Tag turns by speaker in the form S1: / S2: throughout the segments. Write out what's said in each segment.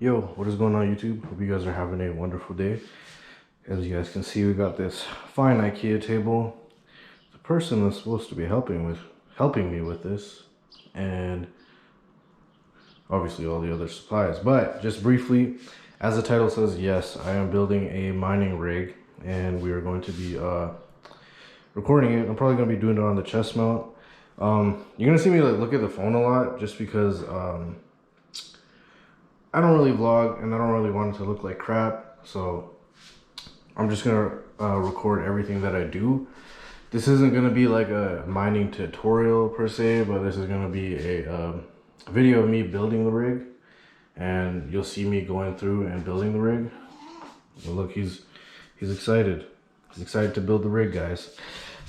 S1: Yo, what is going on YouTube? Hope you guys are having a wonderful day. As you guys can see, we got this fine IKEA table. The person that's supposed to be helping me with this, and obviously all the other supplies. But just briefly, as the title says, yes, I am building a mining rig, and we are going to be recording it. I'm probably going to be doing it on the chest mount. You're going to see me like look at the phone a lot just because I don't really vlog and I don't really want it to look like crap, so I'm just gonna record everything that I do. This isn't gonna be like a mining tutorial per se, but this is gonna be a video of me building the rig, and you'll see me going through and building the rig. Well, look, he's excited. He's excited to build the rig, guys.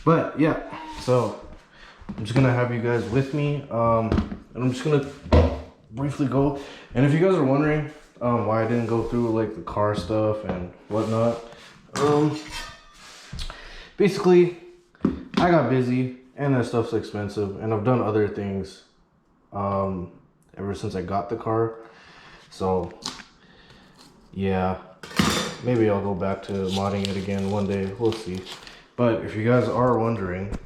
S1: But yeah, so I'm just gonna have you guys with me, and I'm just gonna briefly go. And if you guys are wondering why I didn't go through like the car stuff and whatnot, basically I got busy and that stuff's expensive, and I've done other things ever since I got the car. So yeah, maybe I'll go back to modding it again one day, we'll see. But if you guys are wondering,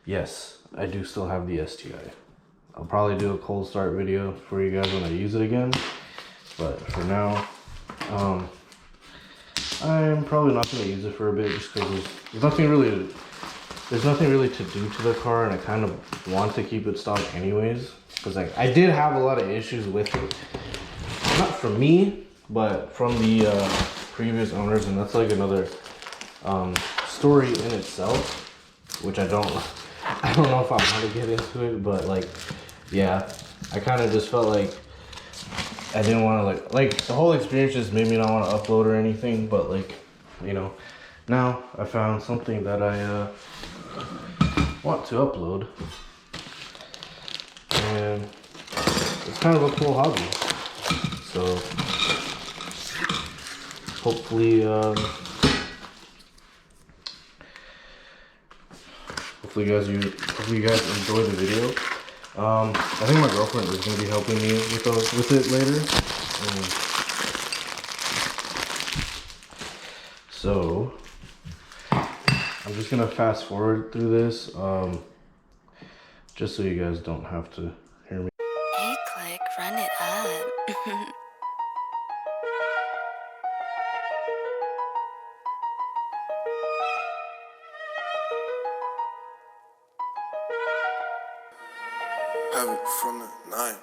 S1: yes, I do still have the STI. I'll probably do a cold start video for you guys when I use it again, but for now, I'm probably not going to use it for a bit just because there's nothing really to do to the car, and I kind of want to keep it stock anyways, because like I did have a lot of issues with it, not from me, but from the previous owners, and that's like another story in itself, which I don't know if I want to get into it, but like, yeah, I kind of just felt like I didn't want to like the whole experience just made me not want to upload or anything. But like, you know, now I found something that I want to upload, and it's kind of a cool hobby. So hopefully you guys enjoy the video. I think my girlfriend is going to be helping me with it later. So I'm just going to fast forward through this, just so you guys don't have to hear me.
S2: Hey, Click, run it up.
S3: HAVOC from the night.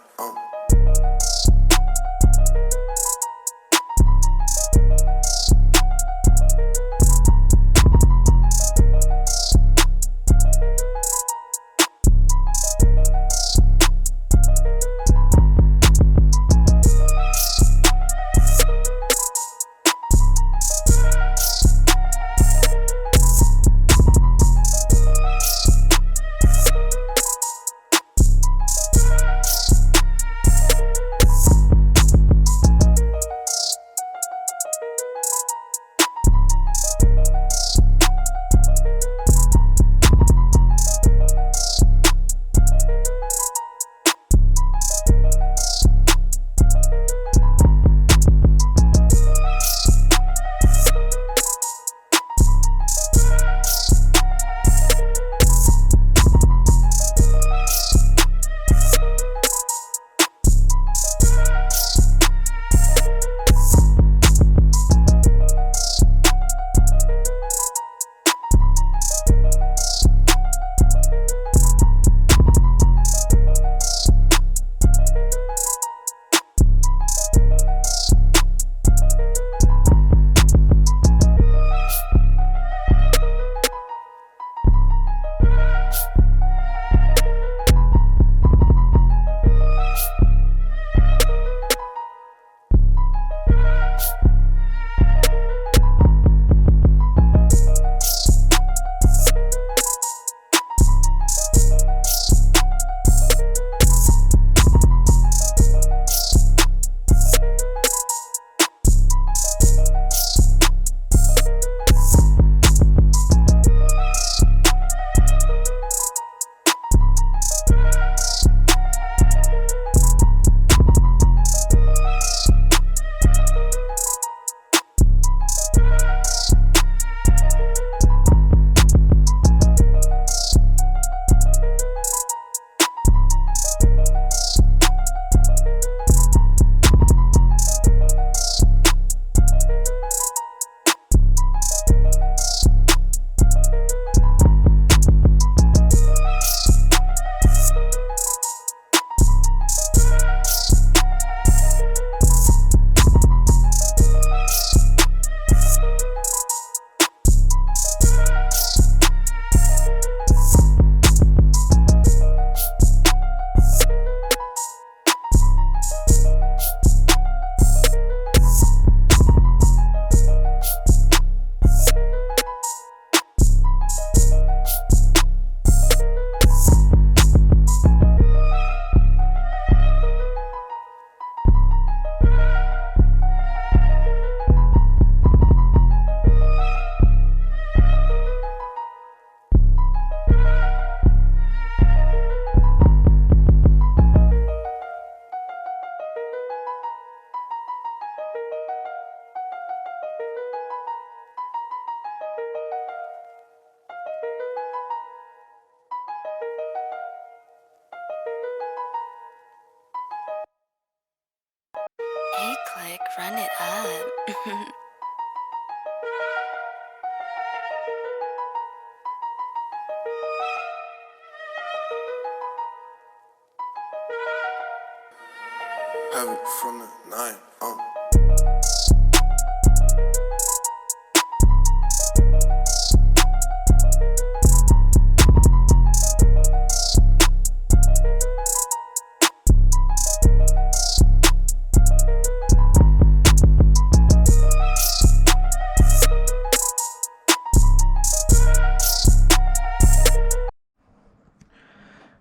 S2: run it up.
S3: HAVOC from the 9.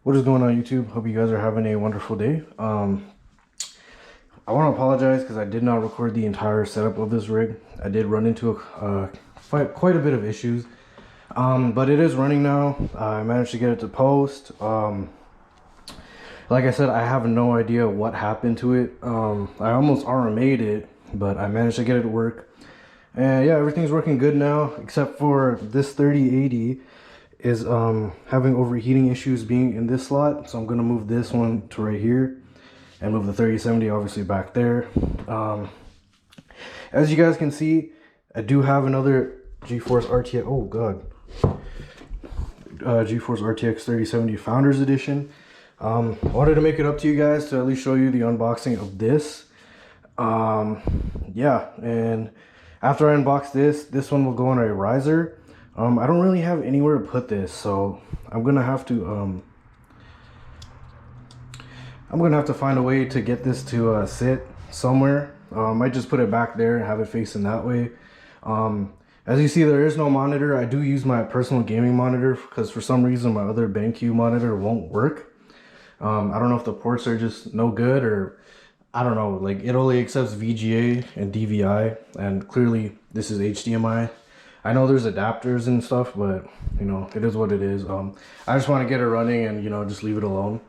S1: What is going on, YouTube? Hope you guys are having a wonderful day. I want to apologize because I did not record the entire setup of this rig. I did run into quite a bit of issues, but it is running now. I managed to get it to post. Like I said, I have no idea what happened to it. I almost RMA'd it, but I managed to get it to work. And yeah, everything's working good now, except for this 3080 is having overheating issues being in this slot. So I'm gonna move this one to right here and move the 3070 obviously back there. As you guys can see, I do have another GeForce RTX, oh god, GeForce RTX 3070 Founders Edition. I wanted to make it up to you guys to at least show you the unboxing of this. Yeah, and after I unbox this one will go on a riser. I don't really have anywhere to put this, so I'm gonna have to find a way to get this to sit somewhere. I might just put it back there and have it facing that way. As you see, there is no monitor. I do use my personal gaming monitor because for some reason my other BenQ monitor won't work. I don't know if the ports are just no good, or I don't know, like it only accepts VGA and DVI, and clearly this is HDMI. I know there's adapters and stuff, but you know, it is what it is. I just want to get it running and, you know, just leave it alone.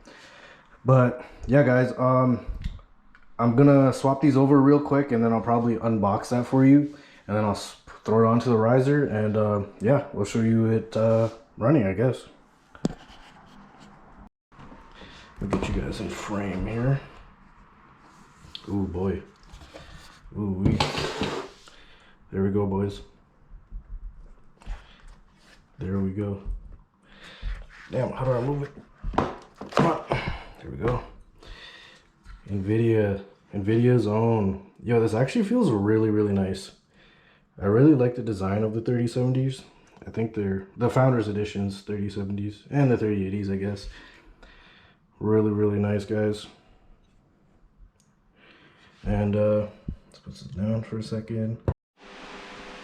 S1: But yeah, guys, I'm gonna swap these over real quick, and then I'll probably unbox that for you, and then I'll throw it onto the riser, and yeah, we'll show you it running, I guess. I'll get you guys in frame here. Ooh boy. Ooh wee. There we go, boys. There we go. Damn, how do I move it? Come on. There we go. NVIDIA's own. Yo, this actually feels really, really nice. I really like the design of the 3070s. I think they're the Founders Editions, 3070s, and the 3080s, I guess. Really, really nice, guys. And let's put this down for a second.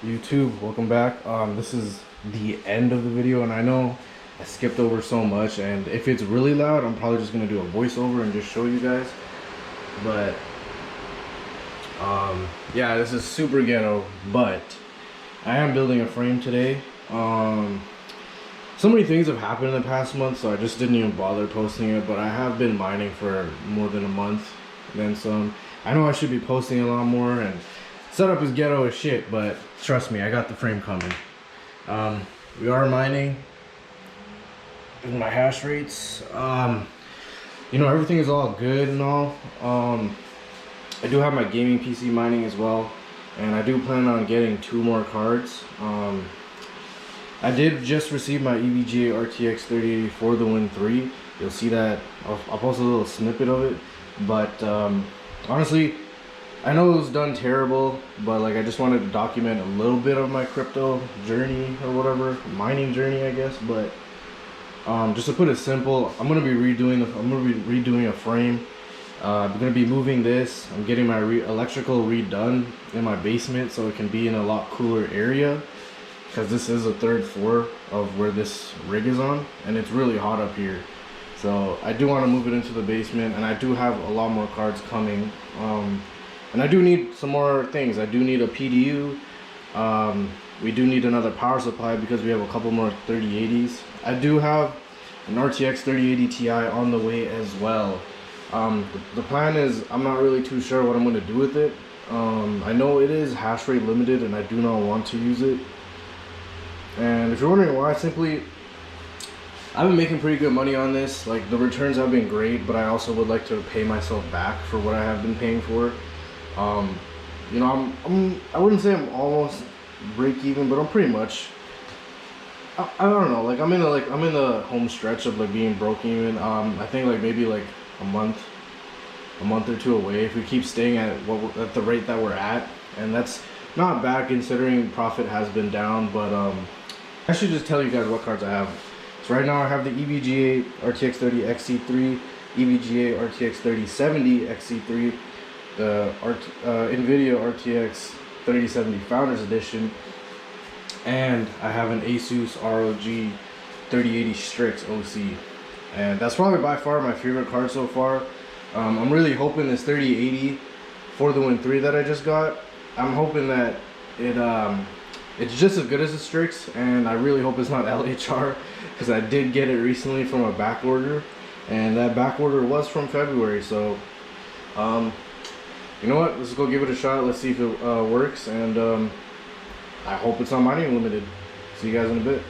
S1: YouTube, welcome back. This is the end of the video, and I know I skipped over so much, and if it's really loud, I'm probably just gonna do a voiceover and just show you guys. But yeah, this is super ghetto, but I am building a frame today. So many things have happened in the past month, so I just didn't even bother posting it, but I have been mining for more than a month, then some. I know I should be posting a lot more, and setup is ghetto as shit, but trust me, I got the frame coming. We are mining in my hash rates. You know, everything is all good and all. I do have my gaming PC mining as well, and I do plan on getting 2 more cards. I did just receive my EVGA RTX 3080 for the Win 3. You'll see that. I'll post a little snippet of it, but honestly, I know it was done terrible, but like I just wanted to document a little bit of my crypto journey or whatever, mining journey, I guess. But just to put it simple, I'm gonna be redoing a frame. I'm gonna be moving this. I'm getting my electrical redone in my basement so it can be in a lot cooler area, because this is the 3rd floor of where this rig is on, and it's really hot up here. So I do want to move it into the basement, and I do have a lot more cards coming. And I do need some more things. I do need a PDU. We do need another power supply because we have a couple more 3080s. I do have an RTX 3080 Ti on the way as well. The plan is, I'm not really too sure what I'm going to do with it. I know it is hash rate limited, and I do not want to use it. And if you're wondering why, simply, I've been making pretty good money on this. Like, the returns have been great, but I also would like to pay myself back for what I have been paying for. you know, I wouldn't say I'm almost break even, but I'm pretty much. I don't know, like I'm in the home stretch of like being broke even. I think like maybe like a month or two away if we keep staying at at the rate that we're at, and that's not bad considering profit has been down. But I should just tell you guys what cards I have. So right now I have the EVGA RTX 30 XC3, EVGA RTX 3070 XC3, the NVIDIA RTX 3070 Founders Edition, and I have an Asus ROG 3080 Strix OC, and that's probably by far my favorite card so far. I'm really hoping this 3080 for the Win 3 that I just got, I'm hoping that it's just as good as the Strix, and I really hope it's not LHR, because I did get it recently from a back order, and that back order was from February. So you know what, let's go give it a shot. Let's see if it works, and I hope it's not mining limited. See you guys in a bit.